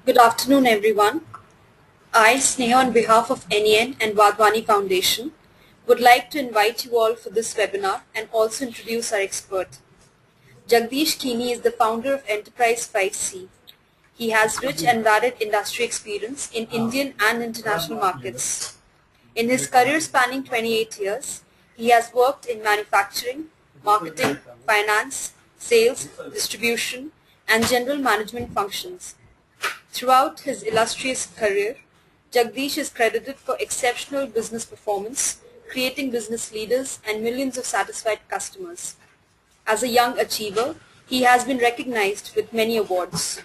Good afternoon, everyone. I, Sneha, on behalf of NEN and Vadwani Foundation, would like to invite you all for this webinar and also introduce our expert. Jagdish Kini is the founder of Enterprise 5C. He has rich and varied industry experience in Indian and international markets. In his career spanning 28 years, he has worked in manufacturing, marketing, finance, sales, distribution, and general management functions. Throughout his illustrious career, Jagdish is credited for exceptional business performance, creating business leaders and millions of satisfied customers. As a young achiever, he has been recognized with many awards.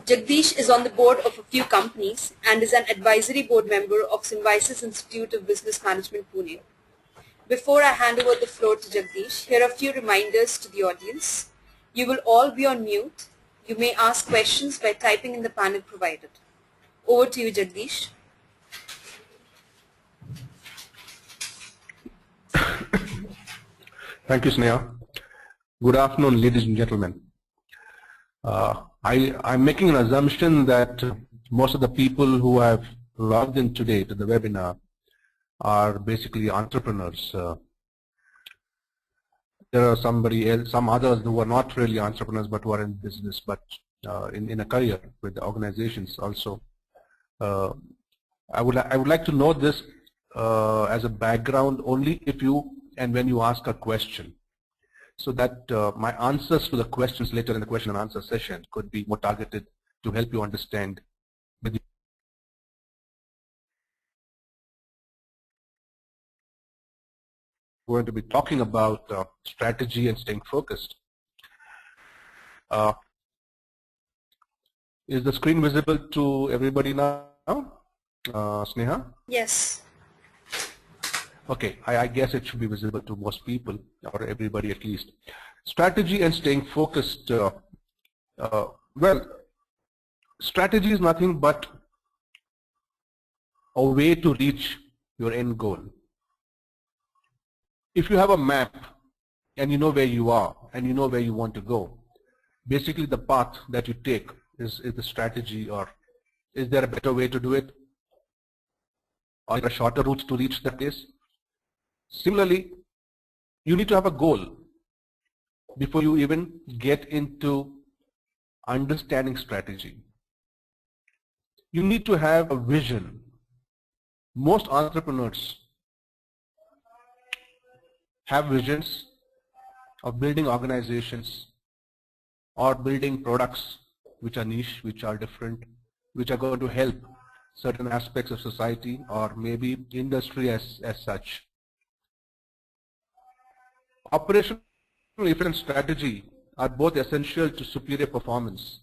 Jagdish is on the board of a few companies and is an advisory board member of Symbiosis Institute of Business Management, Pune. Before I hand over the floor to Jagdish, here are a few reminders to the audience. You will all be on mute. You may ask questions by typing in the panel provided. Over to you, Jagdish. Thank you, Sneha. Good afternoon, ladies and gentlemen. I'm making an assumption that most of the people who have logged in today to the webinar are basically entrepreneurs. There are some others who are not really entrepreneurs but who are in business, but in a career with the organizations also. I would like to know this as a background only if you and when you ask a question, so that my answers to the questions later in the question and answer session could be more targeted to help you understand. We're going to be talking about strategy and staying focused. Is the screen visible to everybody now, Sneha? Yes. Okay, I guess it should be visible to most people, or everybody at least. Strategy and staying focused. Well, strategy is nothing but a way to reach your end goal. If you have a map and you know where you are and you know where you want to go, basically the path that you take is the strategy, or is there a better way to do it? Or a shorter route to reach that place? Similarly, you need to have a goal before you even get into understanding strategy. You need to have a vision. Most entrepreneurs have visions of building organizations or building products which are niche, which are different, which are going to help certain aspects of society or maybe industry as such. Operational and strategy are both essential to superior performance,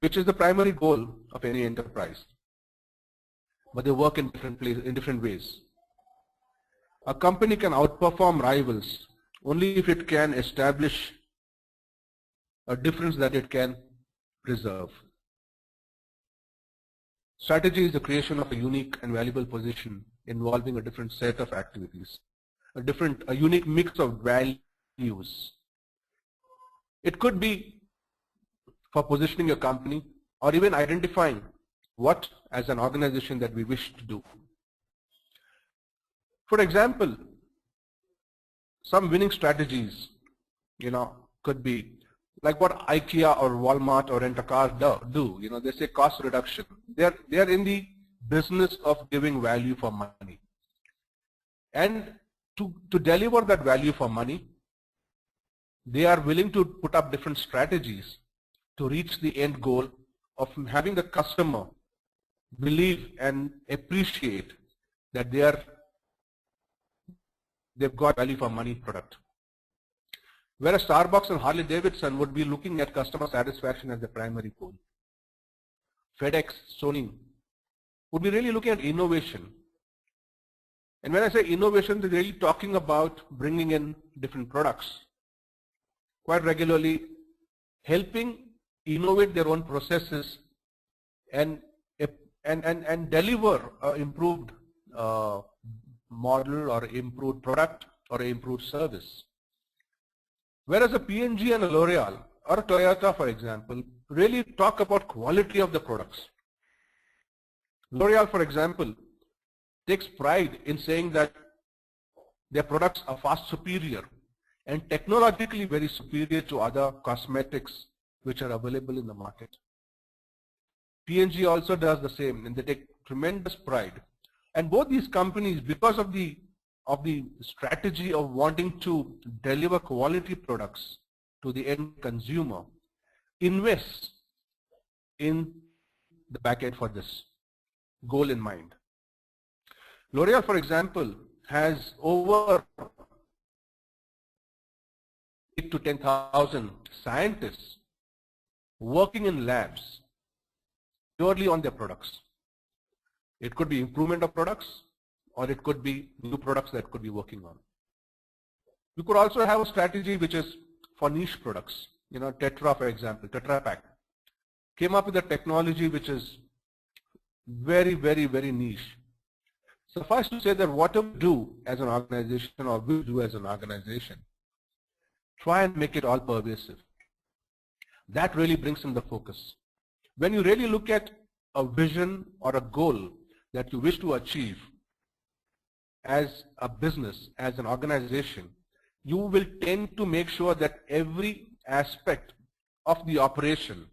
which is the primary goal of any enterprise. But they work in different ways. A company can outperform rivals only if it can establish a difference that it can preserve. Strategy is the creation of a unique and valuable position involving a different set of activities, a unique mix of values. It could be for positioning your company or even identifying what as an organization that we wish to do. For example, some winning strategies, could be like what IKEA or Walmart or Rent-A-Car do. They say cost reduction. They are in the business of giving value for money. And to deliver that value for money, they are willing to put up different strategies to reach the end goal of having the customer believe and appreciate that they've got value for money product. Whereas Starbucks and Harley Davidson would be looking at customer satisfaction as the primary goal. FedEx, Sony would be really looking at innovation. And when I say innovation, they're really talking about bringing in different products quite regularly, helping innovate their own processes and deliver an improved model or improved product or improved service. Whereas a P&G and a L'Oreal or a Toyota, for example, really talk about quality of the products. L'Oreal, for example, takes pride in saying that their products are far superior and technologically very superior to other cosmetics which are available in the market. P&G also does the same, and they take tremendous pride. And both these companies, because of the strategy of wanting to deliver quality products to the end consumer, invest in the back end for this goal in mind. L'Oreal, for example, has over 8,000 to 10,000 scientists working in labs purely on their products. It could be improvement of products, or it could be new products that could be working on. We could also have a strategy which is for niche products. You know, Tetra, for example, Tetra Pak came up with a technology which is very, very, very niche. Suffice to say that whatever we do as an organization, or we do as an organization, try and make it all pervasive. That really brings in the focus. When you really look at a vision or a goal that you wish to achieve as a business, as an organization, you will tend to make sure that every aspect of the operation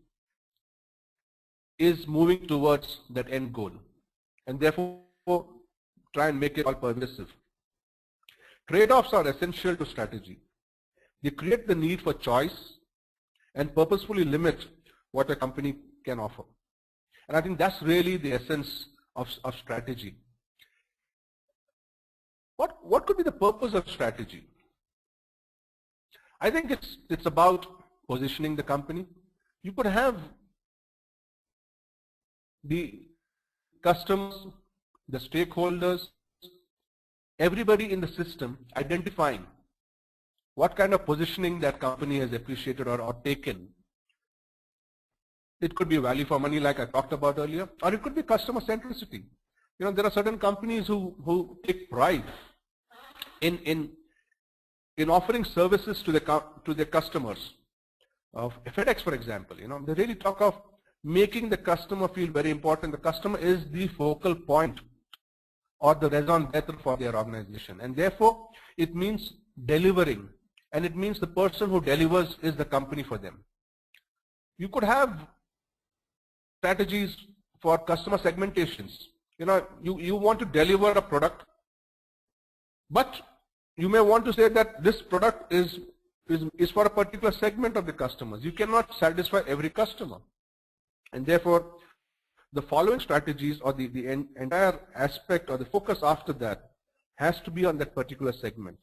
is moving towards that end goal, and therefore try and make it all pervasive. Trade-offs are essential to strategy. They create the need for choice and purposefully limit what a company can offer. And I think that's really the essence of strategy. What could be the purpose of strategy? I think it's about positioning the company. You could have the customers, the stakeholders, everybody in the system identifying what kind of positioning that company has appreciated or taken. It could be value for money, like I talked about earlier, or it could be customer centricity. You know, there are certain companies who take pride in offering services to their customers. FedEx, for example, you know, they really talk of making the customer feel very important. The customer is the focal point or the raison d'etre for their organization, and therefore it means delivering, and it means the person who delivers is the company for them. You could have strategies for customer segmentations. You know, you want to deliver a product, but you may want to say that this product is for a particular segment of the customers. You cannot satisfy every customer, and therefore the following strategies, or the entire aspect or the focus after that, has to be on that particular segment.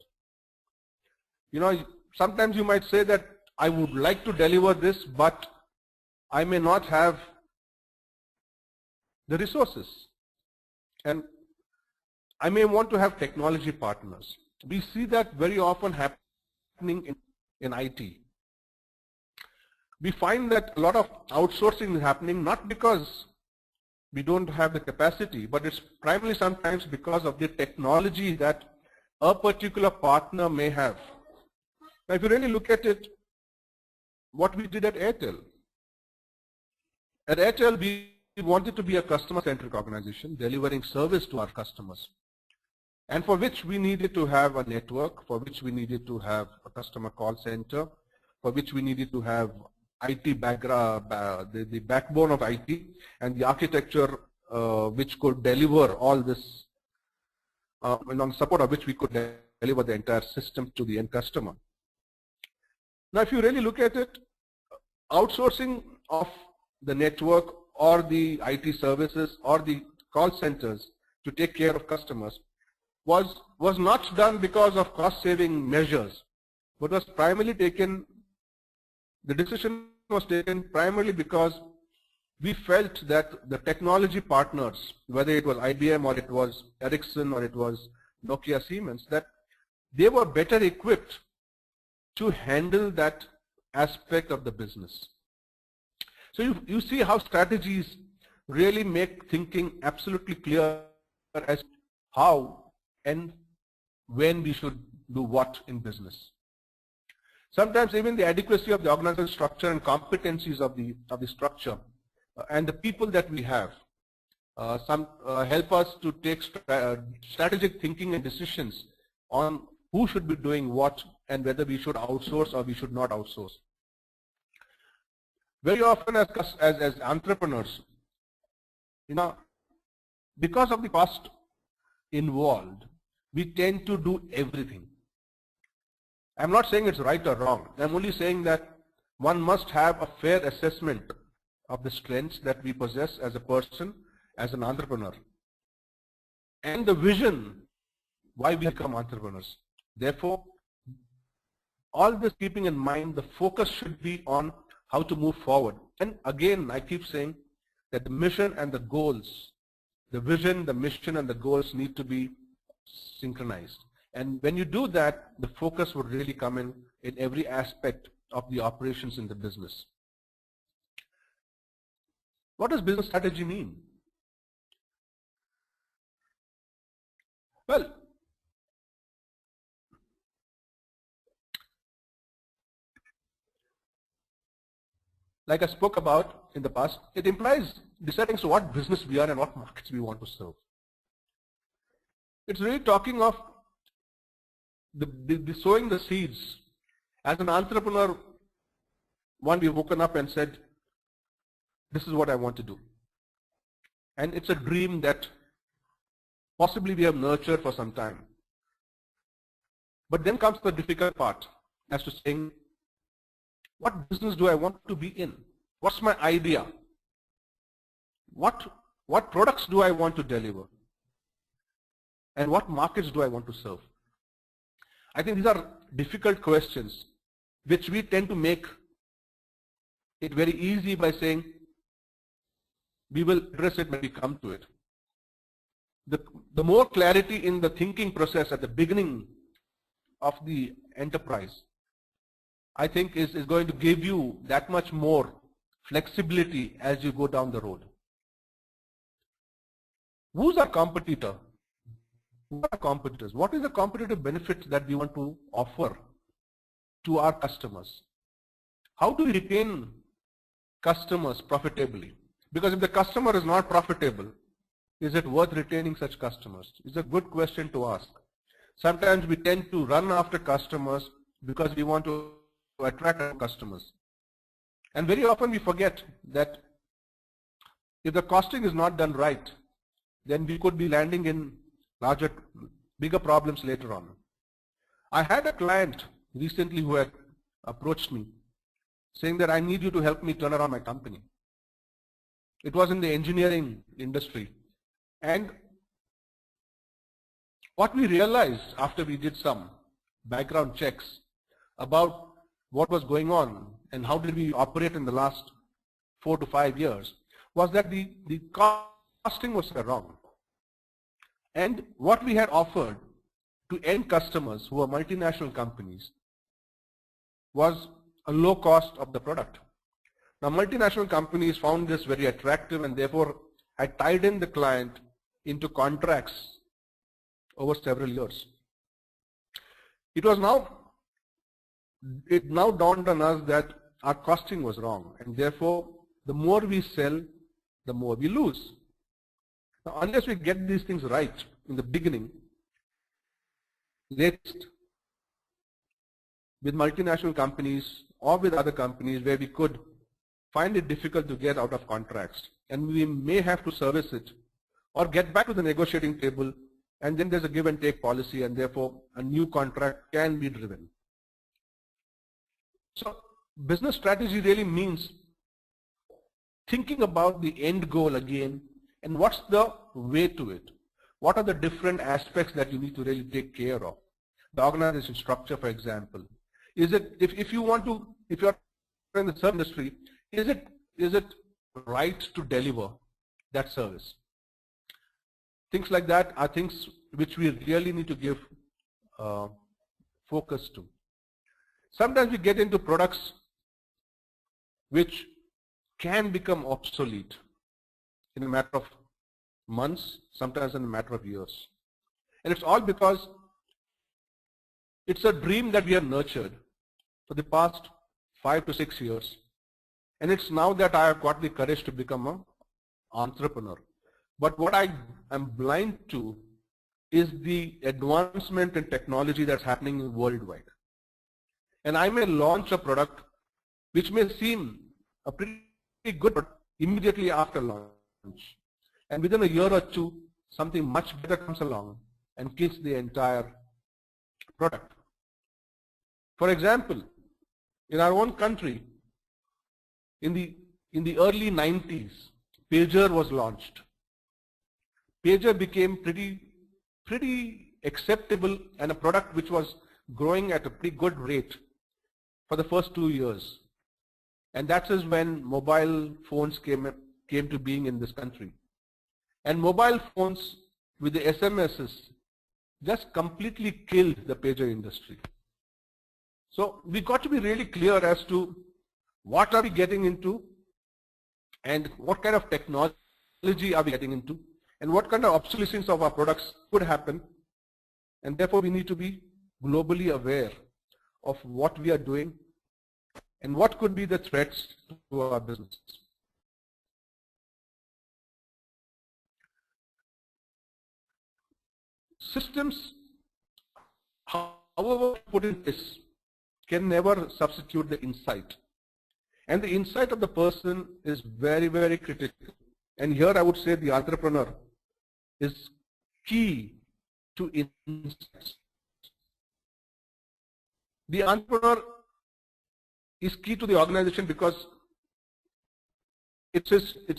You know, sometimes you might say that I would like to deliver this, but I may not have the resources, and I may want to have technology partners. We see that very often happening in IT. We find that a lot of outsourcing is happening not because we don't have the capacity, but it's primarily sometimes because of the technology that a particular partner may have. Now, if you really look at it, what we did at Airtel. At Airtel, we wanted to be a customer-centric organization, delivering service to our customers, and for which we needed to have a network, for which we needed to have a customer call center, for which we needed to have IT background, the backbone of IT, and the architecture which could deliver all this, and on support of which we could deliver the entire system to the end customer. Now, if you really look at it, outsourcing of the network or the IT services or the call centers to take care of customers was not done because of cost-saving measures, but was primarily taken. The decision was taken primarily because we felt that the technology partners, whether it was IBM or it was Ericsson or it was Nokia, Siemens, that they were better equipped to handle that aspect of the business. So you see how strategies really make thinking absolutely clear as how and when we should do what in business. Sometimes even the adequacy of the organizational structure and competencies of the structure and the people that we have help us to take strategic thinking and decisions on who should be doing what and whether we should outsource or we should not outsource. Very often as entrepreneurs, because of the cost involved, we tend to do everything. I'm not saying it's right or wrong. I'm only saying that one must have a fair assessment of the strengths that we possess as a person, as an entrepreneur, and the vision why we become entrepreneurs. Therefore, all this keeping in mind, the focus should be on how to move forward. And again, I keep saying that the mission and the goals, the vision, the mission and the goals need to be synchronized. And when you do that, the focus would really come in every aspect of the operations in the business. What does business strategy mean? Well, like I spoke about in the past, it implies deciding what business we are and what markets we want to serve. It's really talking of the sowing the seeds. As an entrepreneur, one we've woken up and said, this is what I want to do. And it's a dream that possibly we have nurtured for some time. But then comes the difficult part as to saying, what business do I want to be in? What's my idea? What products do I want to deliver? And what markets do I want to serve? I think these are difficult questions which we tend to make it very easy by saying we will address it when we come to it. The more clarity in the thinking process at the beginning of the enterprise, I think is going to give you that much more flexibility as you go down the road. Who's our competitor? Who are competitors? What is the competitive benefit that we want to offer to our customers? How do we retain customers profitably? Because if the customer is not profitable, is it worth retaining such customers? It's a good question to ask. Sometimes we tend to run after customers because we want to attract customers. And very often we forget that if the costing is not done right, then we could be landing in bigger problems later on. I had a client recently who had approached me saying that I need you to help me turn around my company. It was in the engineering industry. And what we realized after we did some background checks about what was going on and how did we operate in the last 4 to 5 years was that the costing was wrong. And what we had offered to end customers who were multinational companies was a low cost of the product. Now multinational companies found this very attractive and therefore had tied in the client into contracts over several years. It now dawned on us that our costing was wrong, and therefore the more we sell, the more we lose. Now, unless we get these things right in the beginning, with multinational companies or with other companies where we could find it difficult to get out of contracts, and we may have to service it or get back to the negotiating table, and then there's a give and take policy, and therefore a new contract can be driven. So business strategy really means thinking about the end goal again, and what's the way to it? What are the different aspects that you need to really take care of? The organization structure, for example. Is it, if you're in the service industry, is it right to deliver that service? Things like that are things which we really need to give focus to. Sometimes we get into products which can become obsolete in a matter of months, sometimes in a matter of years. And it's all because it's a dream that we have nurtured, for the past 5 to 6 years. And it's now that I have got the courage to become an entrepreneur. But what I am blind to is the advancement in technology that's happening worldwide. And I may launch a product which may seem a pretty good product immediately after launch. And within a year or two, something much better comes along and kills the entire product. For example, in our own country, in the early 90s, pager was launched. Pager became pretty acceptable and a product which was growing at a pretty good rate for the first 2 years. And that is when mobile phones came to being in this country. And mobile phones with the SMSs just completely killed the pager industry. So we got to be really clear as to what are we getting into and what kind of technology are we getting into and what kind of obsolescence of our products could happen. And therefore we need to be globally aware of what we are doing and what could be the threats to our business. Systems, however put in place, can never substitute the insight. And the insight of the person is very, very critical. And here I would say the entrepreneur is key to insights. The entrepreneur is key to the organization because it's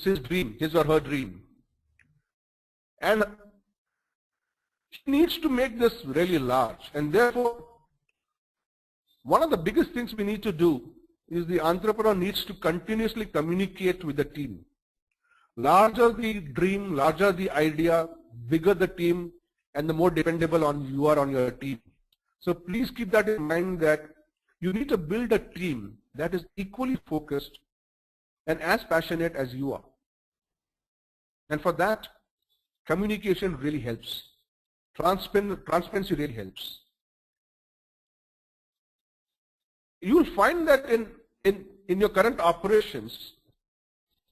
his dream, his or her dream. And he needs to make this really large. And therefore, one of the biggest things we need to do is the entrepreneur needs to continuously communicate with the team. Larger the dream, larger the idea, bigger the team, and the more dependable you are on your team. So please keep that in mind that you need to build a team that is equally focused and as passionate as you are. And for that, communication really helps. Transparency really helps. You will find that in your current operations,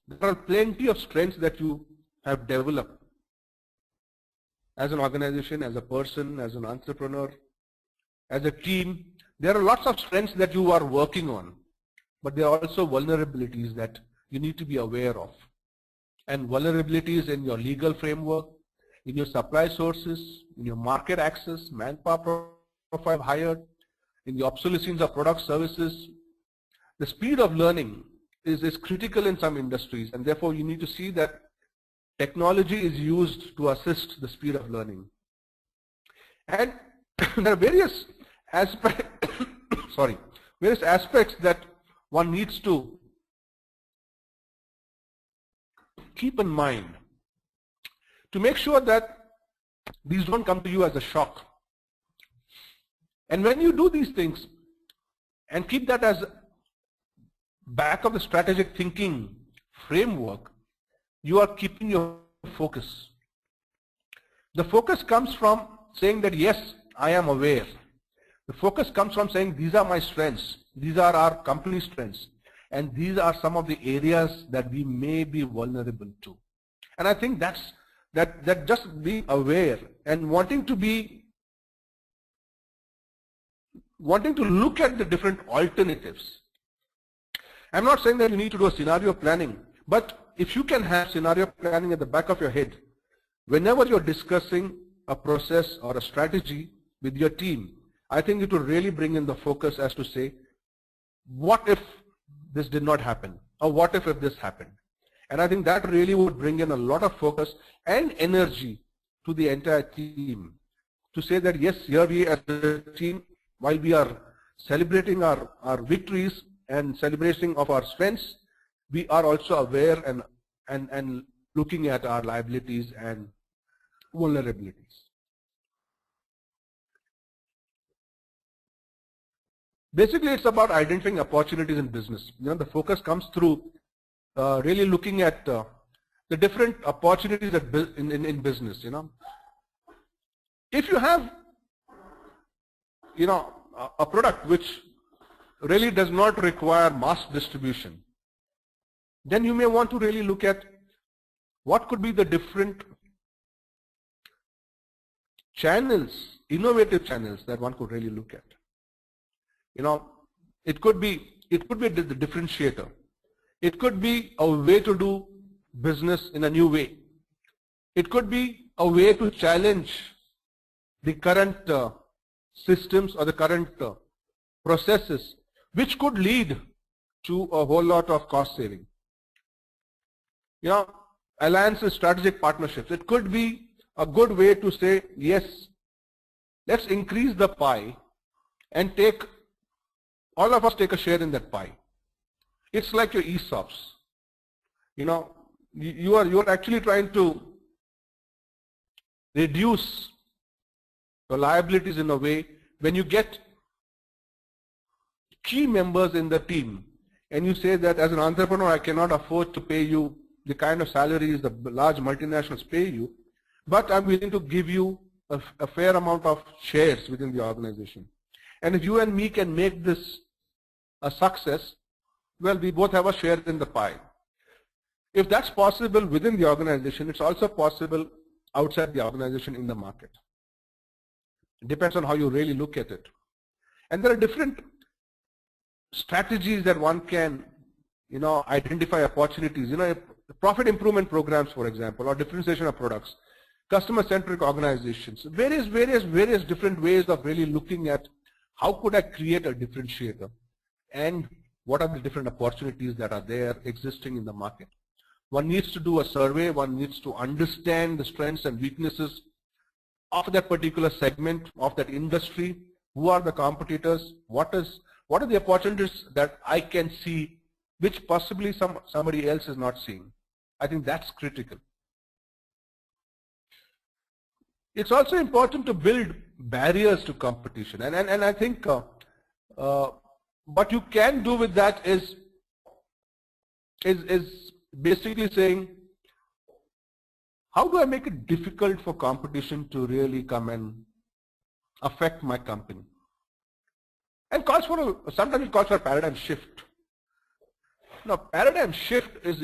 there are plenty of strengths that you have developed as an organization, as a person, as an entrepreneur, as a team. There are lots of strengths that you are working on, but there are also vulnerabilities that you need to be aware of. And vulnerabilities in your legal framework, in your supply sources, in your market access, manpower profile hired, in the obsolescence of product services. The speed of learning is critical in some industries, and therefore you need to see that technology is used to assist the speed of learning. And there are various aspects that one needs to keep in mind to make sure that these don't come to you as a shock. And when you do these things and keep that as back of the strategic thinking framework, you are keeping your focus. The focus comes from saying that yes, I am aware. The focus comes from saying these are my strengths, these are our company strengths, and these are some of the areas that we may be vulnerable to. And I think that just being aware and wanting to look at the different alternatives. I'm not saying that you need to do a scenario planning, but if you can have scenario planning at the back of your head, whenever you're discussing a process or a strategy with your team, I think it will really bring in the focus as to say, what if this did not happen? Or what if this happened? And I think that really would bring in a lot of focus and energy to the entire team to say that yes, here we as a team, while we are celebrating our victories and celebrating of our strengths, we are also aware and looking at our liabilities and vulnerabilities. Basically, it's about identifying opportunities in business. The focus comes through really looking at the different opportunities in business. If you have a product which really does not require mass distribution, then you may want to really look at what could be the different channels, innovative channels that one could really look at. It could be the differentiator. It could be a way to do business in a new way. It could be a way to challenge the current systems or the current processes, which could lead to a whole lot of cost saving. Alliances, strategic partnerships. It could be a good way to say, yes, let's increase the pie and all of us take a share in that pie. It's like your ESOPs. You are actually trying to reduce the liabilities in a way when you get key members in the team and you say that as an entrepreneur I cannot afford to pay you the kind of salaries the large multinationals pay you, but I'm willing to give you a fair amount of shares within the organization. And if you and me can make this a success, well, we both have a share in the pie. If that's possible within the organization, it's also possible outside the organization in the market. It depends on how you really look at it. And there are different strategies that one can, identify opportunities. Profit improvement programs, for example, or differentiation of products, customer-centric organizations, various different ways of really looking at how could I create a differentiator and what are the different opportunities that are there existing in the market. One needs to do a survey, one needs to understand the strengths and weaknesses of that particular segment, of that industry, who are the competitors, what are the opportunities that I can see which possibly somebody else is not seeing. I think that's critical. It's also important to build barriers to competition, and I think what you can do with that is basically saying, how do I make it difficult for competition to really come and affect my company? And sometimes it calls for a paradigm shift. Now, paradigm shift is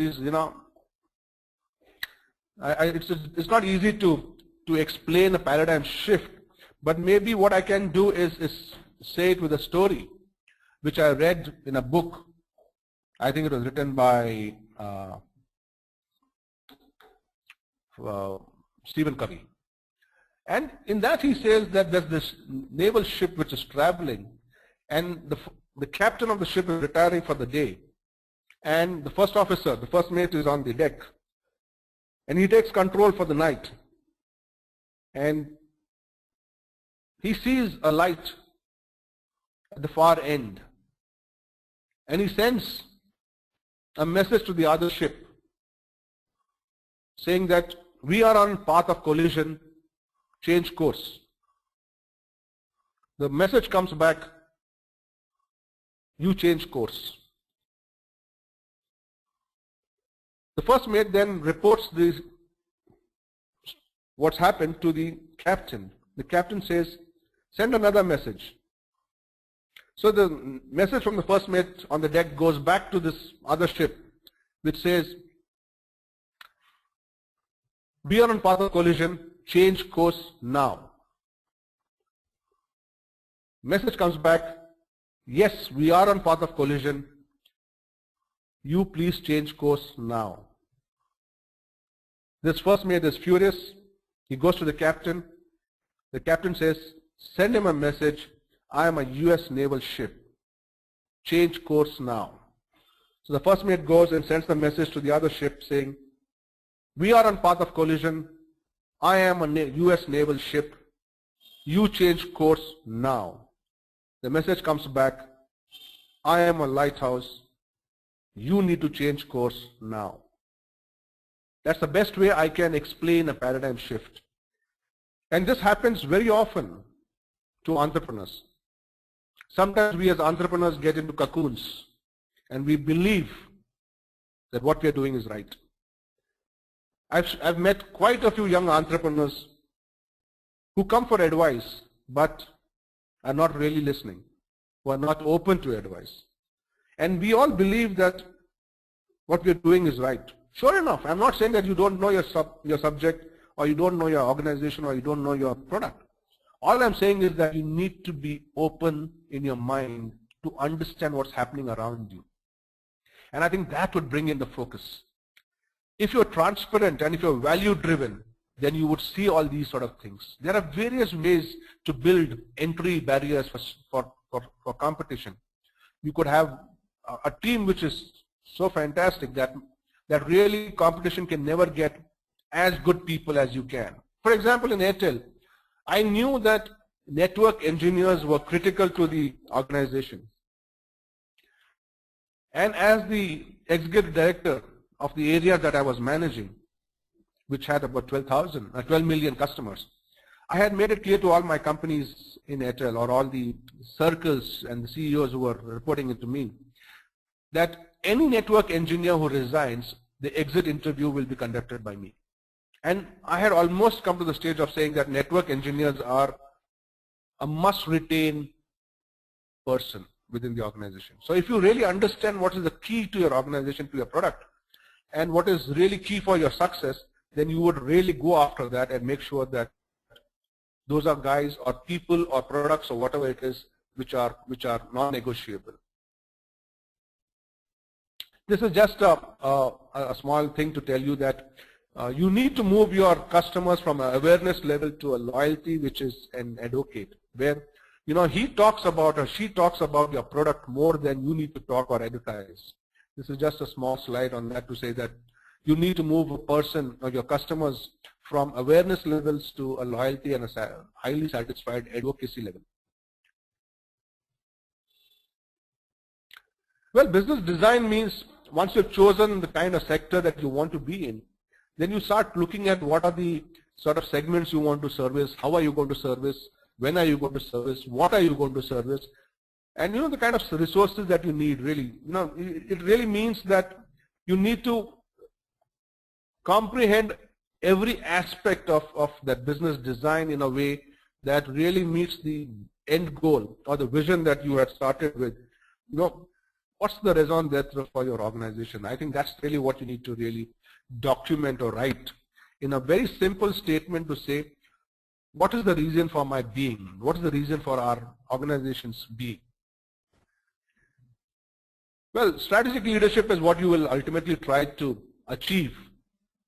it's not easy to explain a paradigm shift, but maybe what I can do is say it with a story, which I read in a book. I think it was written by Stephen Covey. And in that he says that there's this naval ship which is traveling, and the captain of the ship is retiring for the day, and the first officer, the first mate, is on the deck, and he takes control for the night, and he sees a light at the far end, and he sends a message to the other ship saying that we are on path of collision, change course. The message comes back, you change course. The first mate then reports what's happened to the captain. The captain says, send another message. So the message from the first mate on the deck goes back to this other ship, which says, we are on path of collision, change course now. Message comes back, yes, we are on path of collision, you please change course now. This first mate is furious. He goes to the captain. The captain says, send him a message, I am a US naval ship, change course now. So the first mate goes and sends the message to the other ship saying, we are on path of collision, I am a US naval ship, you change course now. The message comes back, I am a lighthouse, you need to change course now. That's the best way I can explain a paradigm shift. And this happens very often to entrepreneurs. Sometimes we as entrepreneurs get into cocoons and we believe that what we are doing is right. I've met quite a few young entrepreneurs who come for advice but are not really listening. who are not open to advice. And we all believe that what we're doing is right. Sure enough, I'm not saying that you don't know your subject, or you don't know your organization, or you don't know your product. All I'm saying is that you need to be open in your mind to understand what's happening around you. And I think that would bring in the focus. If you're transparent and if you're value driven, then you would see all these sort of things. There are various ways to build entry barriers for competition. You could have a team which is so fantastic that really competition can never get as good people as you can. For example, in Airtel, I knew that network engineers were critical to the organization. And as the executive director of the area that I was managing, which had about 12 million customers, I had made it clear to all my companies in Airtel, or all the circles and the CEOs who were reporting it to me, that any network engineer who resigns, the exit interview will be conducted by me. And I had almost come to the stage of saying that network engineers are a must-retain person within the organization. So if you really understand what is the key to your organization, to your product, and what is really key for your success, then you would really go after that and make sure that those are guys or people or products or whatever it is which are non-negotiable. This is just a small thing to tell you that you need to move your customers from an awareness level to a loyalty, which is an advocate, where he talks about or she talks about your product more than you need to talk or advertise. This is just a small slide on that to say that you need to move a person or your customers from awareness levels to a loyalty and a highly satisfied advocacy level. Well, business design means once you've chosen the kind of sector that you want to be in, then you start looking at what are the sort of segments you want to service, how are you going to service, when are you going to service, what are you going to service, and the kind of resources that you need really. It really means that you need to comprehend every aspect of that business design in a way that really meets the end goal or the vision that you had started with. What's the raison d'etre for your organization? I think that's really what you need to really document or write in a very simple statement to say, what is the reason for my being? What is the reason for our organization's being? Well, strategic leadership is what you will ultimately try to achieve.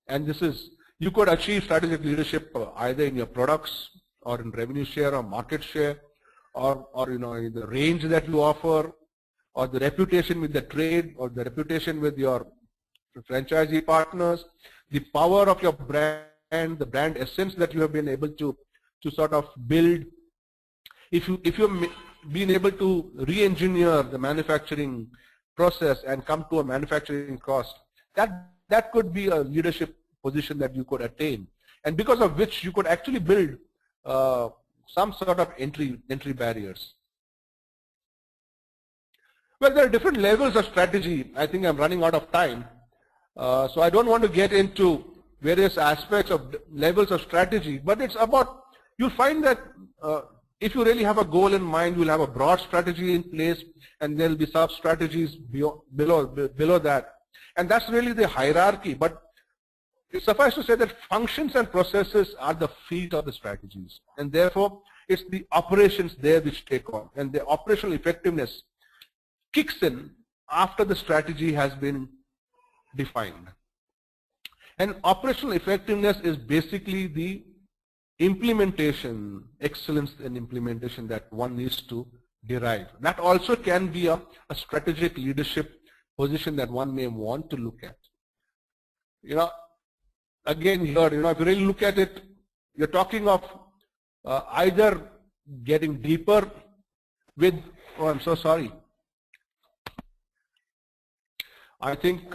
And this is, you could achieve strategic leadership either in your products or in revenue share or market share, or in the range that you offer, or the reputation with the trade, or the reputation with your franchisee partners, the power of your brand, the brand essence that you have been able to sort of build. If you've been able to re-engineer the manufacturing process and come to a manufacturing cost, that could be a leadership position that you could attain, and because of which you could actually build some sort of entry barriers. Well, there are different levels of strategy. I think I'm running out of time, so I don't want to get into various aspects of levels of strategy, but it's about, you'll find that if you really have a goal in mind, you'll have a broad strategy in place, and there'll be sub-strategies below that. And that's really the hierarchy, but it suffices to say that functions and processes are the feet of the strategies, and therefore it's the operations there which take on, and the operational effectiveness kicks in after the strategy has been defined. And operational effectiveness is basically the implementation, excellence in implementation that one needs to derive. That also can be a strategic leadership position that one may want to look at. Again here, if you really look at it, you're talking of either getting deeper with, oh, I'm so sorry. I think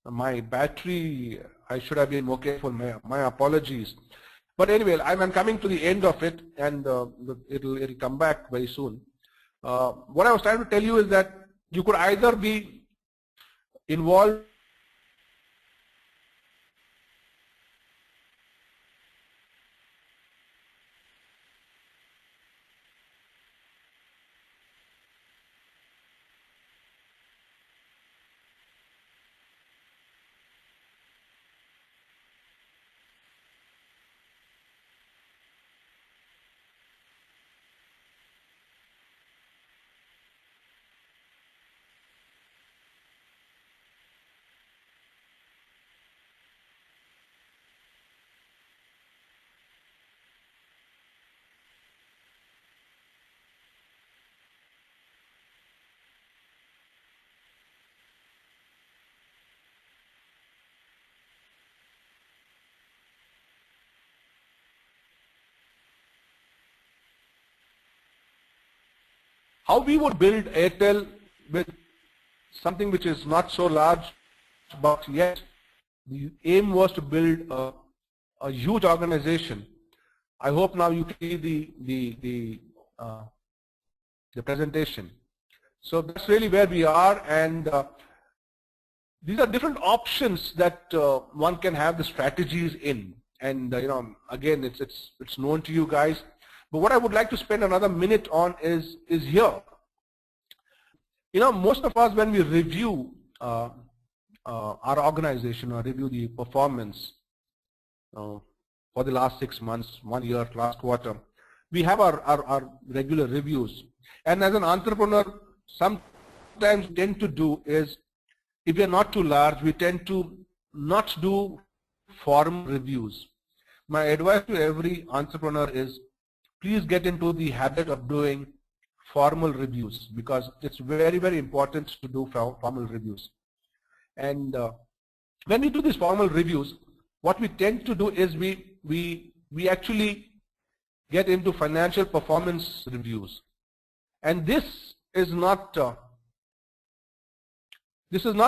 my battery, I should have been more careful, my apologies. But anyway, I'm coming to the end of it, and it'll come back very soon. What I was trying to tell you is that you could either be involved how we would build Airtel with something which is not so large, but yet the aim was to build a huge organization. I hope now you can see the presentation. So that's really where we are, and these are different options that one can have the strategies in. And you know, again, it's known to you guys. But what I would like to spend another minute on is here. You know, most of us, when we review our organization or review the performance for the last 6 months, 1 year, last quarter, we have our regular reviews. And as an entrepreneur, sometimes we tend to do is, if we are not too large, we tend to not do formal reviews. My advice to every entrepreneur is, please get into the habit of doing formal reviews, because it's very, very important to do formal reviews. And when we do these formal reviews, what we tend to do is we actually get into financial performance reviews. And this is not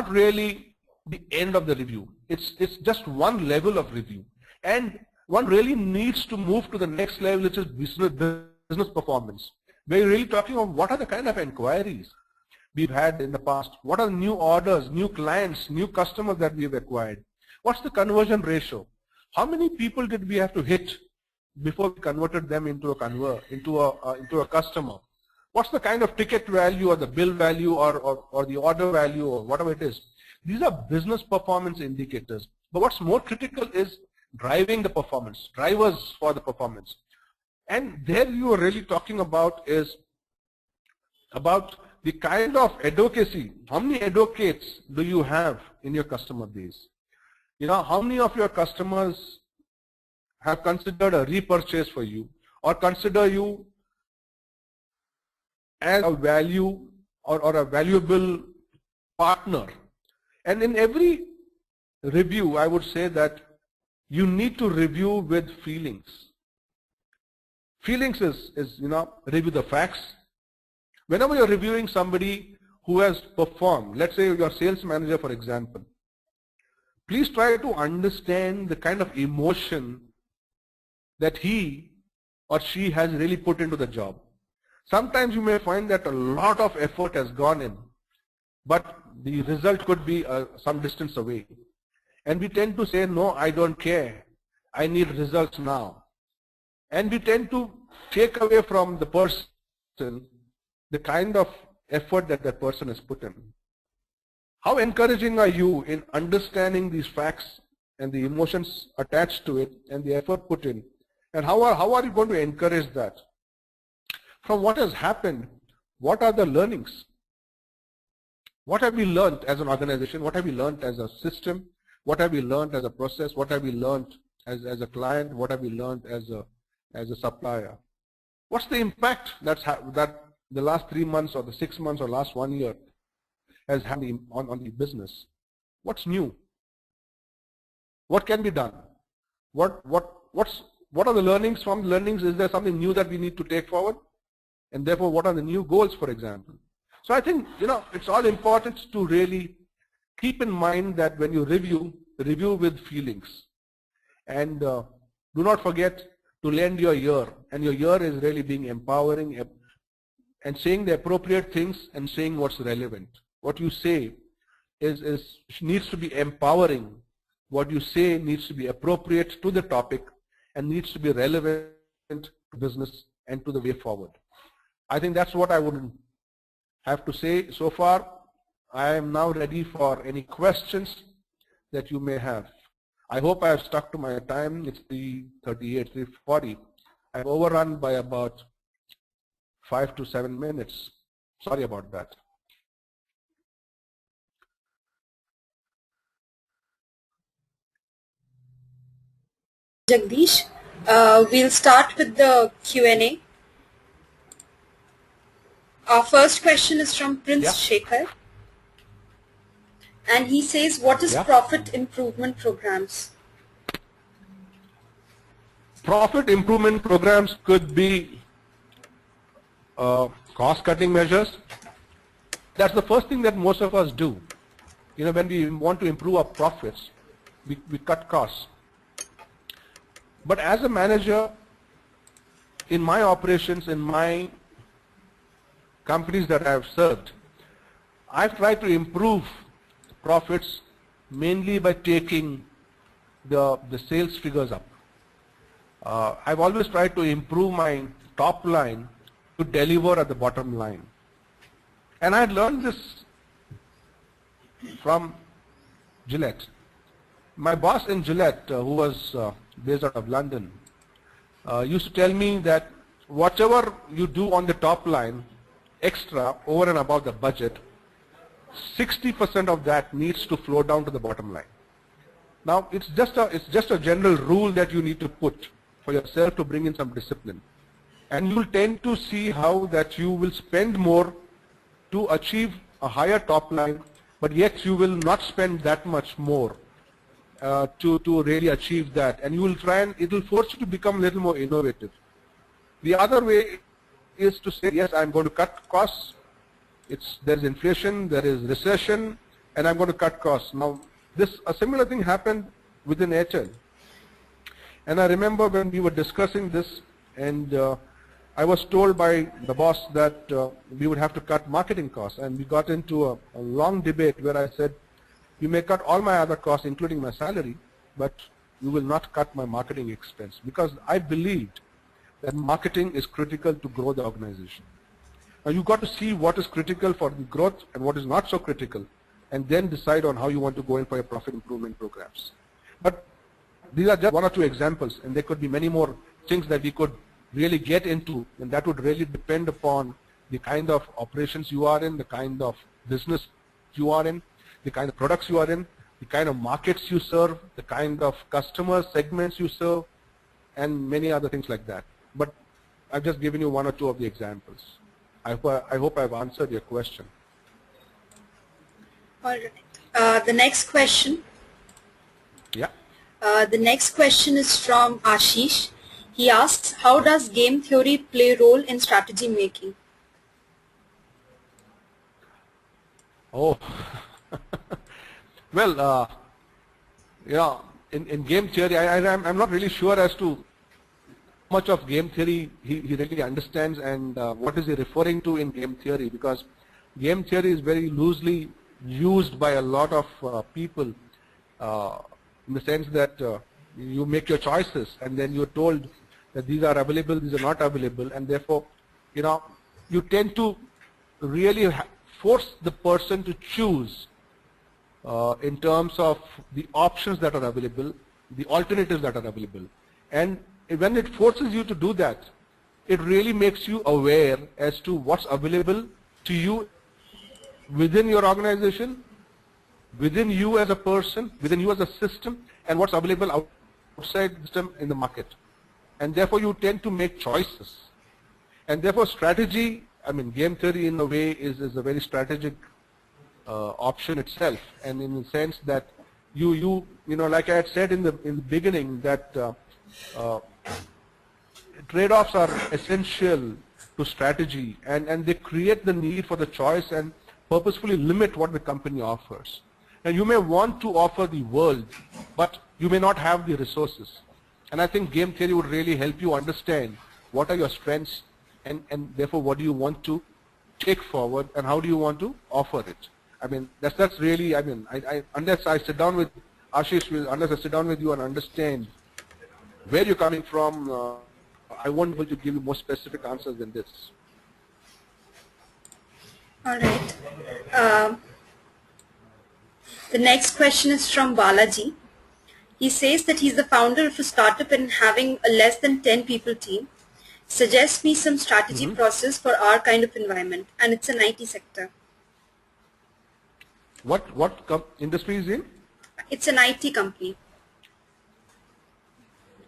really the end of the review. It's just one level of review, and one really needs to move to the next level, which is business performance. We're really talking about what are the kind of inquiries we've had in the past, what are the new orders, new clients, new customers that we've acquired, what's the conversion ratio, how many people did we have to hit before we converted them into a customer, what's the kind of ticket value or the bill value or the order value or whatever it is. These are business performance indicators. But what's more critical is driving the performance, drivers for the performance. And there you are really talking about is about the kind of advocacy. How many advocates do you have in your customer base? You know, how many of your customers have considered a repurchase for you or consider you as a value or a valuable partner? And in every review, I would say that you need to review with feelings. Feelings is you know, review the facts. Whenever you're reviewing somebody who has performed, let's say your sales manager, for example, please try to understand the kind of emotion that he or she has really put into the job. Sometimes you may find that a lot of effort has gone in, but the result could be some distance away. And we tend to say, no, I don't care. I need results now. And we tend to take away from the person the kind of effort that that person has put in. How encouraging are you in understanding these facts and the emotions attached to it and the effort put in? And how are you going to encourage that? From what has happened, what are the learnings? What have we learned as an organization? What have we learned as a system? What have we learned as a process? What have we learned as a client? What have we learned as a supplier? What's the impact that the last 3 months or the 6 months or last 1 year has had on the business? What's new? What can be done? What are the learnings from the learnings? Is there something new that we need to take forward? And therefore, what are the new goals, for example? So I think, you know, it's all important to really keep in mind that when you review with feelings. And do not forget to lend your ear. And your ear is really being empowering and saying the appropriate things and saying what's relevant. What you say needs to be empowering. What you say needs to be appropriate to the topic and needs to be relevant to business and to the way forward. I think that's what I would have to say so far. I am now ready for any questions that you may have. I hope I have stuck to my time. It's 3:38, 3:40. I've overrun by about 5 to 7 minutes. Sorry about that. Jagdish, we'll start with the Q&A. Our first question is from Prince Shekhar. And he says, what is profit improvement programs? Profit improvement programs could be cost-cutting measures. That's the first thing that most of us do. When we want to improve our profits, we cut costs. But as a manager, in my operations, in my companies that I have served, I've tried to improve profits mainly by taking the sales figures up. I've always tried to improve my top line to deliver at the bottom line. And I had learned this from Gillette. My boss in Gillette, who was based out of London, used to tell me that whatever you do on the top line, extra, over and above the budget, 60% of that needs to flow down to the bottom line. Now, it's just a general rule that you need to put for yourself to bring in some discipline. And you will tend to see how that you will spend more to achieve a higher top line, but yet you will not spend that much more to really achieve that. And you will try, and it will force you to become a little more innovative. The other way is to say, yes, I'm going to cut costs. There's inflation, there is recession, and I'm going to cut costs. Now, a similar thing happened within Airtel. And I remember when we were discussing this, and I was told by the boss that we would have to cut marketing costs. And we got into a long debate where I said, you may cut all my other costs, including my salary, but you will not cut my marketing expense. Because I believed that marketing is critical to grow the organization. Now you've got to see what is critical for the growth and what is not so critical, and then decide on how you want to go in for your profit improvement programs. But these are just one or two examples, and there could be many more things that we could really get into, and that would really depend upon the kind of operations you are in, the kind of business you are in, the kind of products you are in, the kind of markets you serve, the kind of customer segments you serve, and many other things like that. But I've just given you one or two of the examples. I hope I've answered your question. All right. The next question. Yeah. The next question is from Ashish. He asks, how does game theory play a role in strategy making? Oh, well, in game theory, I'm not really sure as to how much of game theory he really understands, and what is he referring to in game theory, because game theory is very loosely used by a lot of people in the sense that you make your choices and then you're told that these are available, these are not available, and therefore, you tend to really force the person to choose in terms of the options that are available, the alternatives that are available. And when it forces you to do that, it really makes you aware as to what's available to you within your organization, within you as a person, within you as a system, and what's available outside the system in the market. And therefore you tend to make choices. And therefore strategy, game theory in a way is a very strategic option itself, and in the sense that you like I had said in the beginning, that trade-offs are essential to strategy, and they create the need for the choice and purposefully limit what the company offers. And you may want to offer the world, but you may not have the resources. And I think game theory would really help you understand what are your strengths, and therefore what do you want to take forward, and how do you want to offer it. That's really, unless I sit down with Ashish, unless I sit down with you and understand where you're coming from, I won't be able to give you more specific answers than this. All right. The next question is from Balaji. He says that he's the founder of a startup and having a less than 10 people team. Suggest me some strategy process for our kind of environment, and it's an IT sector. What industry is in? It's an IT company.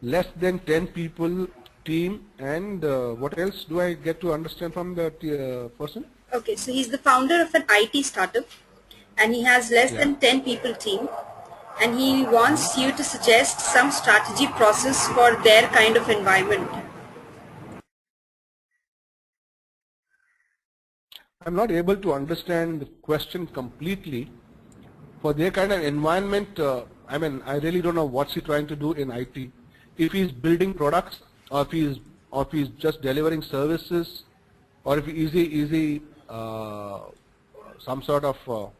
Less than 10 people team, and what else do I get to understand from that person? Okay, so he's the founder of an IT startup, and he has less than 10 people team, and he wants you to suggest some strategy process for their kind of environment. I'm not able to understand the question completely. For their kind of environment, I mean, I really don't know what's he trying to do in IT. If he's building products, or if he's just delivering services, or if he's some sort of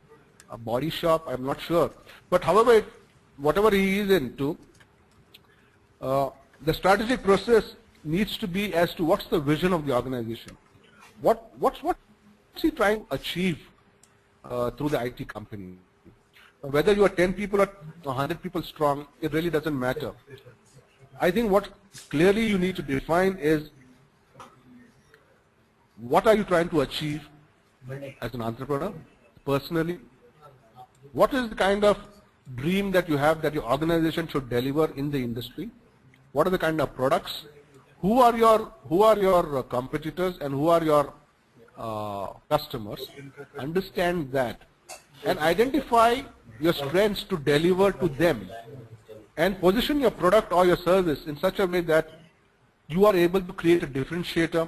a body shop, I'm not sure. But however, whatever he is into, the strategic process needs to be as to what's the vision of the organization. What's he trying to achieve through the IT company? Whether you are 10 people or 100 people strong, it really doesn't matter. I think what clearly you need to define is what are you trying to achieve as an entrepreneur, personally? What is the kind of dream that you have that your organization should deliver in the industry? What are the kind of products? Who are your competitors and who are your customers? Understand that and identify your strengths to deliver to them, and position your product or your service in such a way that you are able to create a differentiator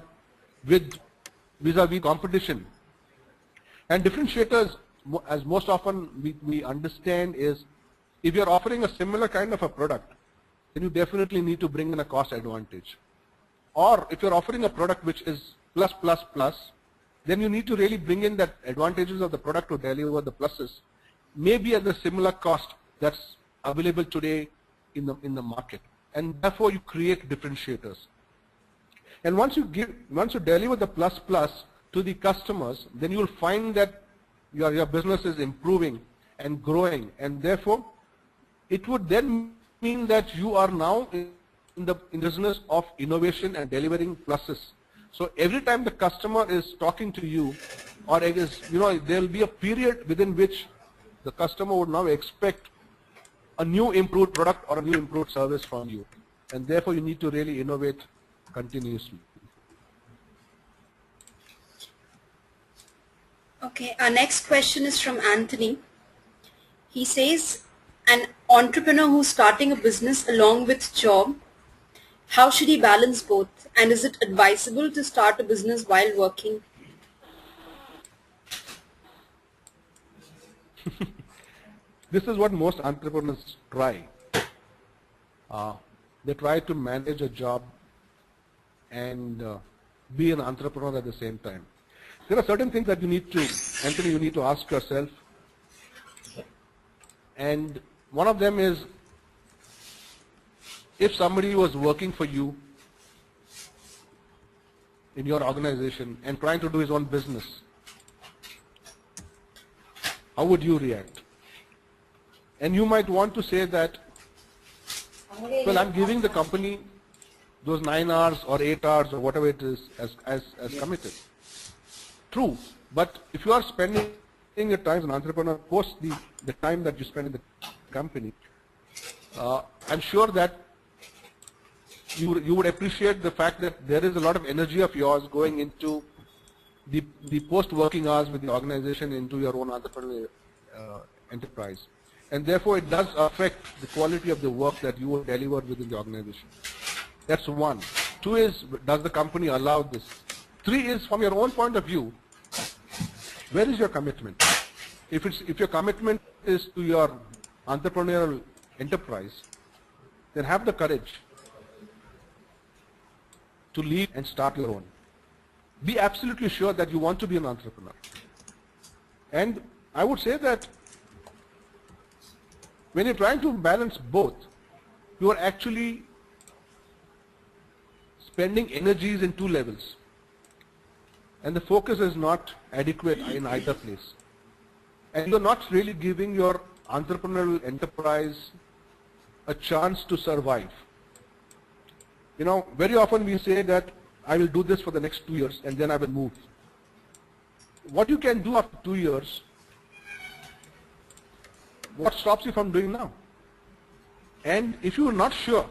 vis-a-vis competition. And differentiators, as most often we understand, is if you're offering a similar kind of a product, then you definitely need to bring in a cost advantage. Or if you're offering a product which is plus, then you need to really bring in that advantages of the product to deliver the pluses, maybe at the similar cost that's available today in the market. And therefore you create differentiators. And once you deliver the plus to the customers, then you'll find that your business is improving and growing, and therefore it would then mean that you are now in the business of innovation and delivering pluses. So every time the customer is talking to you, or there will be a period within which the customer would now expect a new improved product or a new improved service from you, and therefore you need to really innovate continuously. Okay, our next question is from Anthony. He says, an entrepreneur who's starting a business along with job, how should he balance both? And is it advisable to start a business while working? This is what most entrepreneurs try. They try to manage a job and be an entrepreneur at the same time. There are certain things that you need to ask yourself. And one of them is, if somebody was working for you in your organization and trying to do his own business, how would you react? And you might want to say that, well, I'm giving the company those 9 hours or 8 hours or whatever it is as committed. True, but if you are spending your time as an entrepreneur post the time that you spend in the company, I'm sure that you would appreciate the fact that there is a lot of energy of yours going into the post-working hours with the organization, into your own entrepreneurial enterprise. And therefore it does affect the quality of the work that you will deliver within the organization. That's one. 2 is, does the company allow this? 3 is, from your own point of view, where is your commitment? If your commitment is to your entrepreneurial enterprise, then have the courage to leave and start your own. Be absolutely sure that you want to be an entrepreneur. And I would say that when you're trying to balance both, you are actually spending energies in 2 levels. And the focus is not adequate in either place. And you're not really giving your entrepreneurial enterprise a chance to survive. Very often we say that I will do this for the next 2 years and then I will move. What you can do after 2 years, what stops you from doing now? And if you are not sure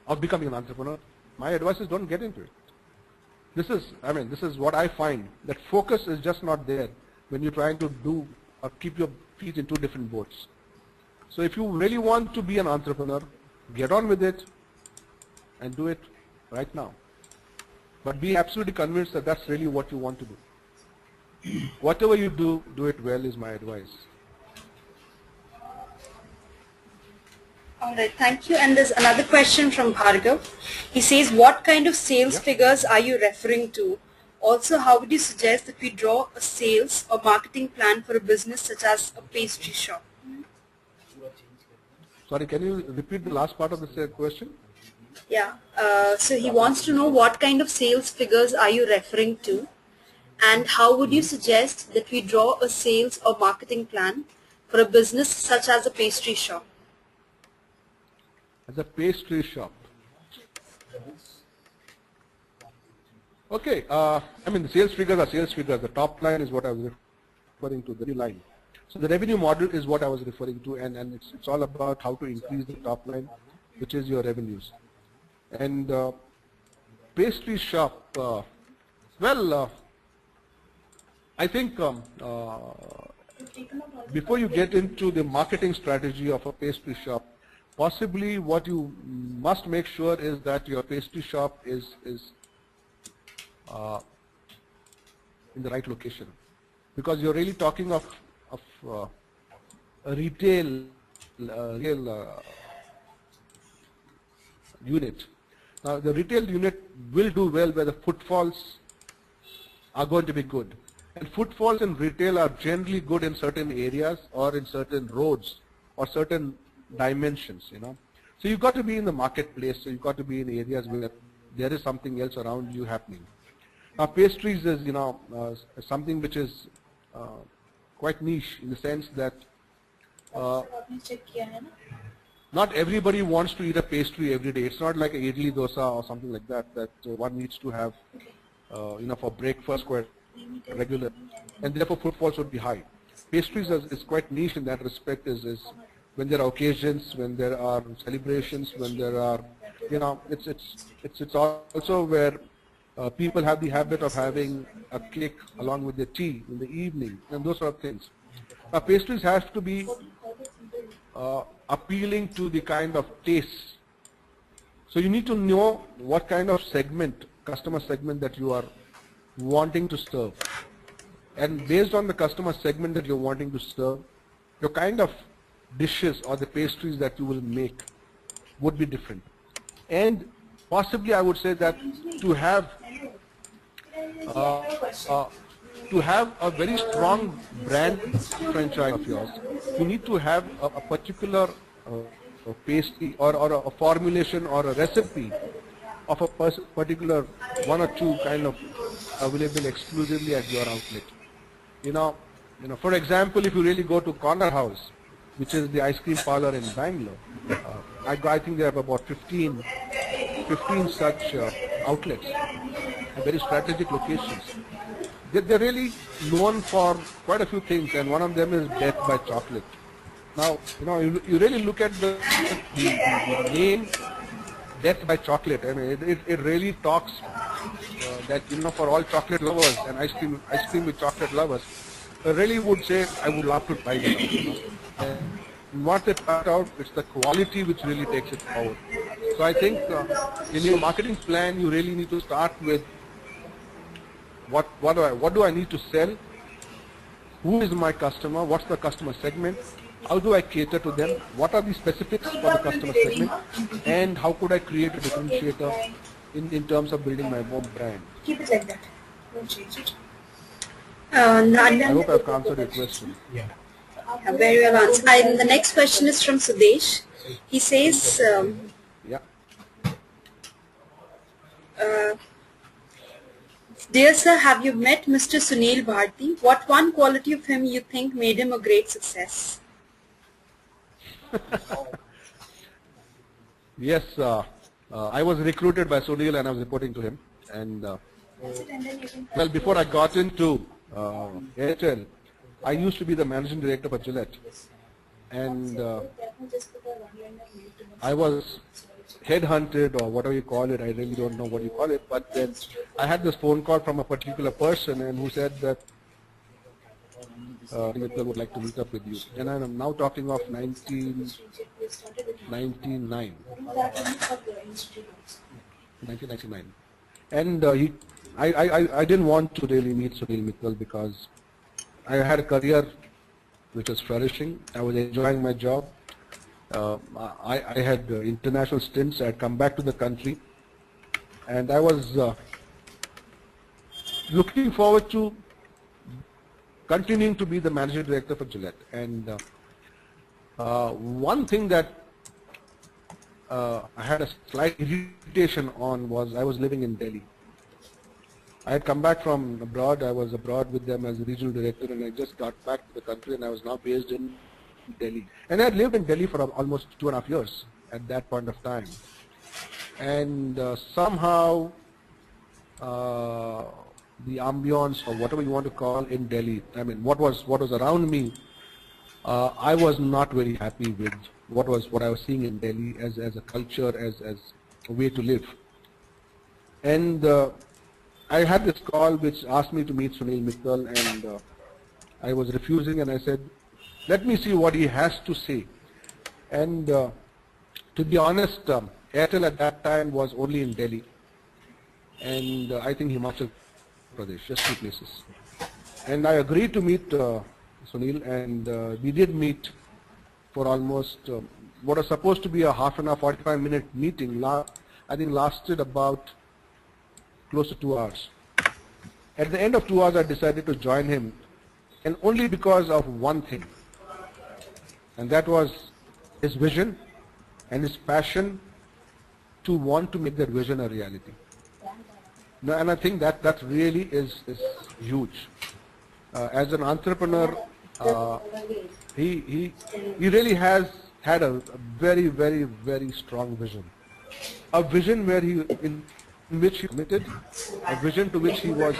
of becoming an entrepreneur, my advice is don't get into it. This is what I find, that focus is just not there when you're trying to do or keep your feet in 2 different boats. So if you really want to be an entrepreneur, get on with it and do it right now. But be absolutely convinced that that's really what you want to do. Whatever you do, do it well is my advice. All right, thank you. And there's another question from Bhargav. He says, what kind of sales Yeah. figures are you referring to? Also, how would you suggest that we draw a sales or marketing plan for a business such as a pastry shop? Sorry, can you repeat the last part of the question? Yeah, so he wants to know what kind of sales figures are you referring to, and how would you suggest that we draw a sales or marketing plan for a business such as a pastry shop? As a pastry shop. Okay, I mean the sales figures are sales figures. The top line is what I was referring to, the revenue line. So the revenue model is what I was referring to, and it's all about how to increase the top line, which is your revenues. And pastry shop, I think before you get into the marketing strategy of a pastry shop, possibly what you must make sure is that your pastry shop is in the right location, because you're really talking of a retail unit. Now the retail unit will do well where the footfalls are going to be good, and footfalls in retail are generally good in certain areas or in certain roads or certain dimensions, you know. So you've got to be in the marketplace, so you've got to be in areas where there is something else around you happening. Now pastries is, you know, something which is quite niche in the sense that not everybody wants to eat a pastry every day. It's not like a idli dosa or something like that one needs to have you know, for breakfast quite regular, and therefore footfalls would be high. Pastries is quite niche in that respect, is when there are occasions, when there are celebrations, when there are, you know, it's also where people have the habit of having a cake along with their tea in the evening and those sort of things. Now pastries have to be appealing to the kind of taste. So you need to know what kind of segment, customer segment that you are wanting to serve. And based on the customer segment that you're wanting to serve, your kind of dishes or the pastries that you will make would be different. And possibly I would say that to have a very strong brand franchise of yours, you need to have a particular pastry or a formulation or a recipe of a particular one or two kind of available exclusively at your outlet. You know, for example, if you really go to Corner House, which is the ice cream parlor in Bangalore, I think they have about 15 such outlets at very strategic locations. They're really known for quite a few things, and one of them is death by chocolate. Now, you know, you really look at the name death by chocolate. I mean, it really talks that, you know, for all chocolate lovers and ice cream with chocolate lovers, I really would say I would love to try that out, you know. And once they try it out, it's the quality which really takes it forward. So I think in your marketing plan, you really need to start with what do I need to sell? Who is my customer? What's the customer segment? How do I cater to them? What are the specifics for the customer segment? And how could I create a differentiator in terms of building my own brand? Keep it like that. Don't change it. I hope I've answered your question. Yeah, very well answered. And the next question is from Sudesh. He says, Yeah. Dear sir, have you met Mr. Sunil Bharti? What one quality of him you think made him a great success? Yes, I was recruited by Sunil and I was reporting to him. And well, before I got into Airtel, I used to be the managing director for Gillette. And I was headhunted, or whatever you call it, I really don't know what you call it, but then I had this phone call from a particular person and who said that Mittal would like to meet up with you. And I'm now talking of 1999. And I didn't want to really meet Sunil Mittal because I had a career which was flourishing. I was enjoying my job. I had international stints. I had come back to the country, and I was looking forward to continuing to be the managing director for Gillette. And one thing that I had a slight irritation on was I was living in Delhi. I had come back from abroad. I was abroad with them as a regional director, and I just got back to the country, and I was now based in Delhi. And I had lived in Delhi for almost 2.5 years at that point of time. And somehow the ambience, or whatever you want to call, in Delhi, I mean, what was around me, I was not very happy with what I was seeing in Delhi as a culture, as a way to live. And I had this call which asked me to meet Sunil Mittal, and I was refusing, and I said, let me see what he has to say. And to be honest, Airtel at that time was only in Delhi, and I think Himachal Pradesh, just 2 places. And I agreed to meet Sunil, and we did meet for almost what was supposed to be a half an hour, 45-minute meeting. I think lasted about close to 2 hours. At the end of 2 hours, I decided to join him, and only because of one thing, and that was his vision and his passion to want to make that vision a reality. Now, and I think that really is huge. As an entrepreneur, he really has had a very, very, very strong vision. A vision where in which he committed, a vision to which he was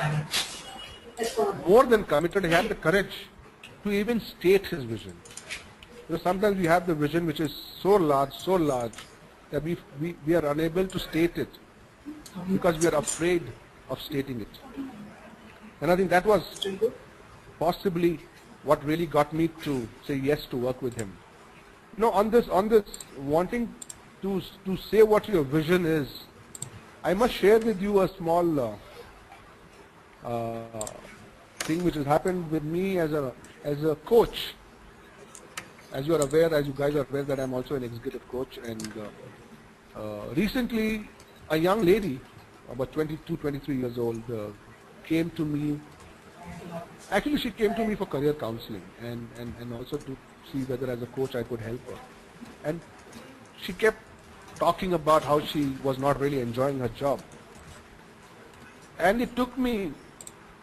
more than committed. He had the courage to even state his vision. You know, sometimes we have the vision which is so large that we are unable to state it because we are afraid of stating it. And I think that was possibly what really got me to say yes to work with him. You know, on this wanting to say what your vision is, I must share with you a small thing which has happened with me as a coach. As you are aware, as you guys are aware, that I'm also an executive coach, and recently a young lady, about 22, 23 years old, came to me. Actually, she came to me for career counseling and also to see whether as a coach I could help her. And she kept talking about how she was not really enjoying her job. And it took me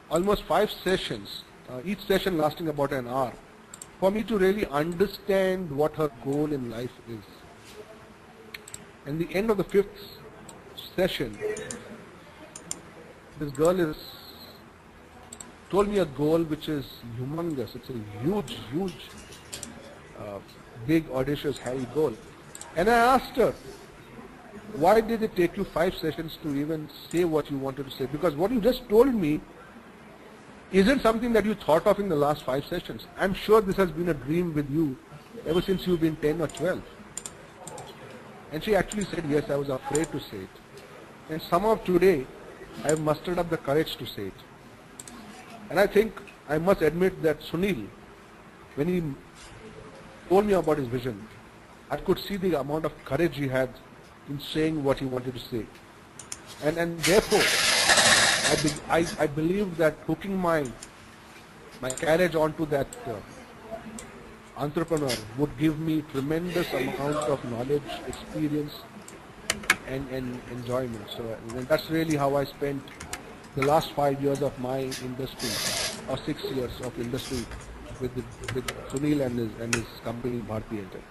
almost 5 sessions, each session lasting about an hour, for me to really understand what her goal in life is. And the end of the 5th session, this girl told me a goal which is humongous. It's a huge, big, audacious, hairy goal. And I asked her, why did it take you 5 sessions to even say what you wanted to say? Because what you just told me isn't something that you thought of in the last 5 sessions. I'm sure this has been a dream with you ever since you've been 10 or 12. And she actually said, yes, I was afraid to say it. And somehow today, I have mustered up the courage to say it. And I think I must admit that Sunil, when he told me about his vision, I could see the amount of courage he had in saying what he wanted to say. And therefore, I believe that hooking my carriage onto that entrepreneur would give me tremendous amount of knowledge, experience, and enjoyment. So and that's really how I spent the last 5 years of my industry, or 6 years of industry, with Sunil and his company Bharti Airtel.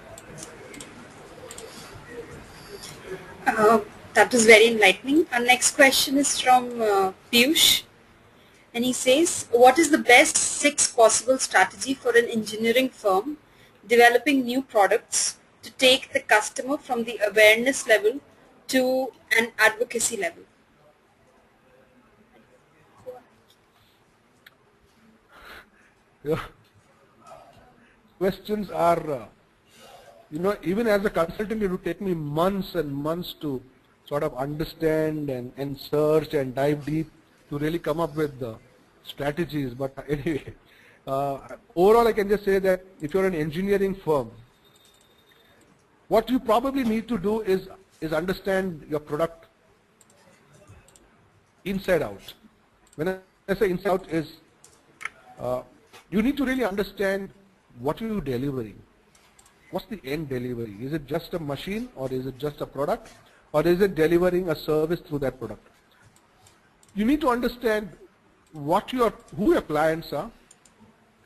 That was very enlightening. Our next question is from Piyush, and he says, what is the best 6 possible strategy for an engineering firm developing new products to take the customer from the awareness level to an advocacy level? Yeah. Questions are, even as a consultant, it would take me months and months to sort of understand and search and dive deep to really come up with the strategies. But anyway, overall I can just say that if you're an engineering firm, what you probably need to do is understand your product inside out. When I say inside out is, you need to really understand what you're delivering. What's the end delivery? Is it just a machine, or is it just a product, or is it delivering a service through that product? You need to understand who your clients are,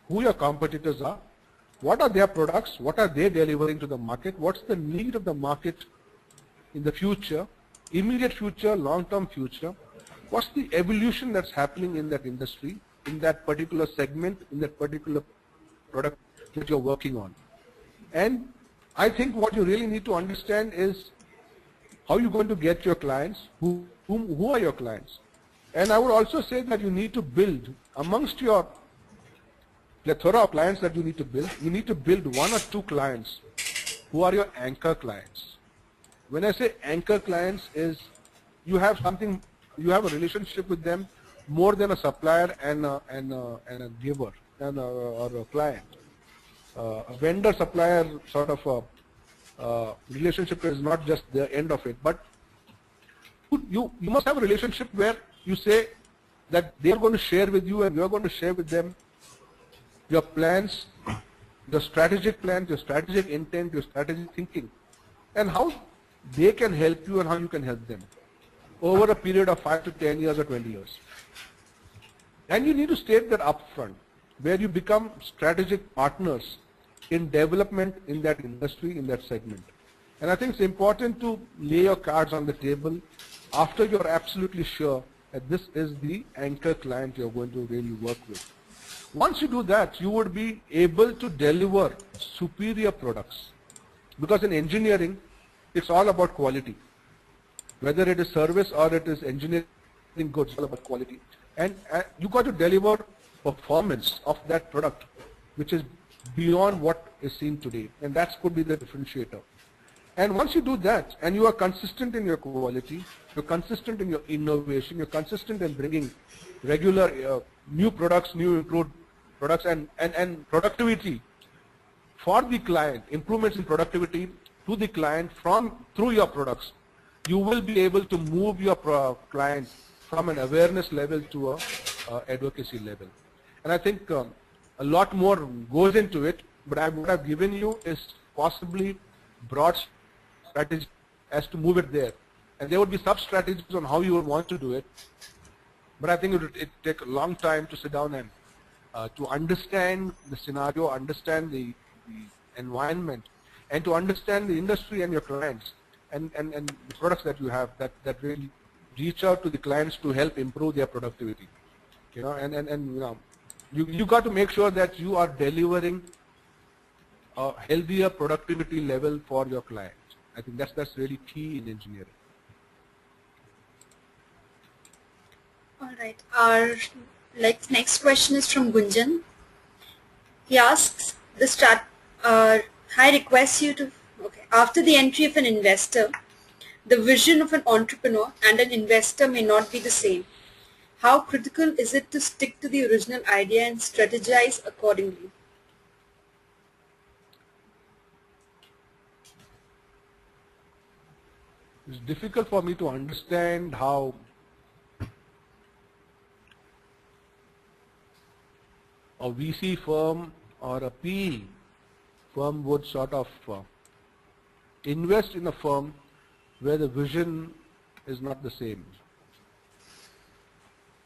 who your competitors are, what are their products, what are they delivering to the market, what's the need of the market in the future, immediate future, long-term future, what's the evolution that's happening in that industry, in that particular segment, in that particular product that you're working on. And I think what you really need to understand is how you're going to get your clients, who are your clients. And I would also say that you need to build amongst your plethora of clients that you need to build one or two clients who are your anchor clients. When I say anchor clients is you have a relationship with them more than a supplier and a giver or a client. A vendor-supplier sort of a relationship is not just the end of it, but you must have a relationship where you say that they are going to share with you and you are going to share with them your plans, your strategic plans, your strategic intent, your strategic thinking, and how they can help you and how you can help them over a period of 5 to 10 years or 20 years. And you need to state that upfront, where you become strategic partners in development in that industry, in that segment. And I think it's important to lay your cards on the table after you're absolutely sure that this is the anchor client you're going to really work with. Once you do that, you would be able to deliver superior products. Because in engineering, it's all about quality. Whether it is service or it is engineering goods, it's all about quality. And you got to deliver performance of that product, which is beyond what is seen today. And that could be the differentiator. And once you do that, and you are consistent in your quality, you're consistent in your innovation, you're consistent in bringing regular new products, new improved products, and productivity for the client, improvements in productivity to the client through your products, you will be able to move your client from an awareness level to a advocacy level. And I think a lot more goes into it, but what I've given you is possibly broad strategy as to move it there. And there would be sub-strategies on how you would want to do it. But I think it would take a long time to sit down and to understand the scenario, understand the environment, and to understand the industry and your clients and the products that you have that really reach out to the clients to help improve their productivity. You know, and you got to make sure that you are delivering a healthier productivity level for your client. I think that's really key in engineering. All right. Our next question is from Gunjan. He asks, I request you to, after the entry of an investor, the vision of an entrepreneur and an investor may not be the same. How critical is it to stick to the original idea and strategize accordingly? It's difficult for me to understand how a VC firm or a PE firm would sort of invest in a firm where the vision is not the same.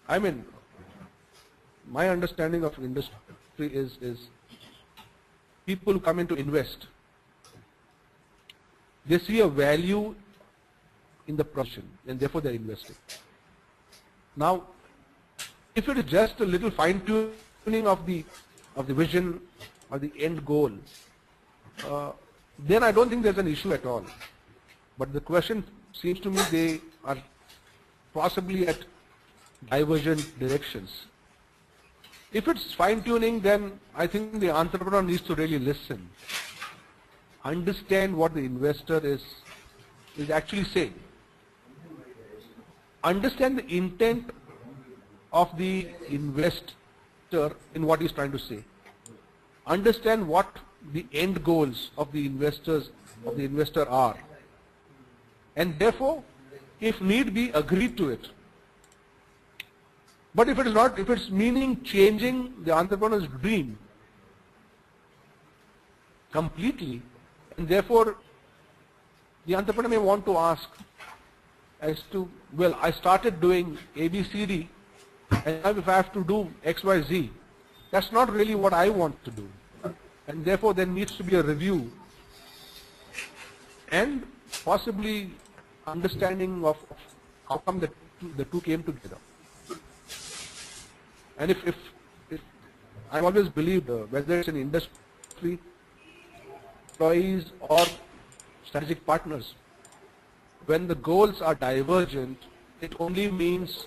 I mean, my understanding of industry is people who come in to invest, they see a value in the profession and therefore they're investing. Now, if it is just a little fine-tuning of the vision or the end goal, then I don't think there's an issue at all. But the question seems to me they are possibly at divergent directions. If it's fine-tuning, then I think the entrepreneur needs to really listen, understand what the investor is actually saying, understand the intent of the investor in what he's trying to say. Understand what the end goals of the investor are, and therefore, if need be, agree to it. But if it is not, if it's meaning changing the entrepreneur's dream completely, and therefore the entrepreneur may want to ask as to, well, I started doing ABCD, and now if I have to do XYZ, that's not really what I want to do. And therefore there needs to be a review and possibly understanding of how come the two came together. And if I've always believed, whether it's in industry, employees or strategic partners, when the goals are divergent, it only means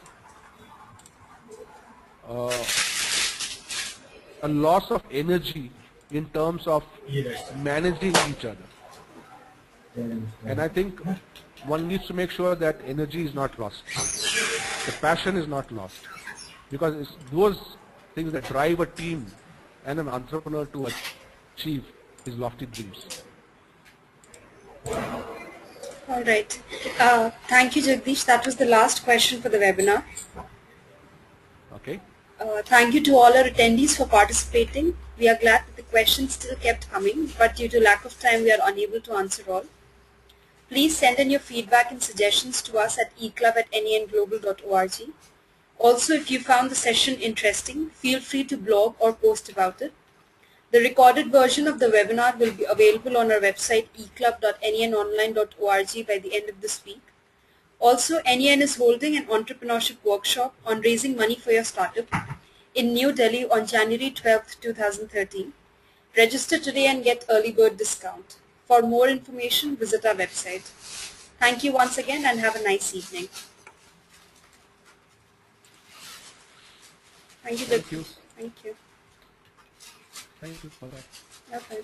a loss of energy in terms of managing each other. And I think one needs to make sure that energy is not lost, the passion is not lost, because it's those things that drive a team and an entrepreneur to achieve his lofty dreams. All right. Thank you, Jagdish. That was the last question for the webinar. Okay. Thank you to all our attendees for participating. We are glad that the questions still kept coming, but due to lack of time, we are unable to answer all. Please send in your feedback and suggestions to us at eclub@nenglobal.org. Also, if you found the session interesting, feel free to blog or post about it. The recorded version of the webinar will be available on our website eclub.nenonline.org by the end of this week. Also, NEN is holding an entrepreneurship workshop on raising money for your startup in New Delhi on January 12th, 2013. Register today and get early bird discount. For more information, visit our website. Thank you once again and have a nice evening. Thank you. Thank you. Thank you. Thank you for that. Okay.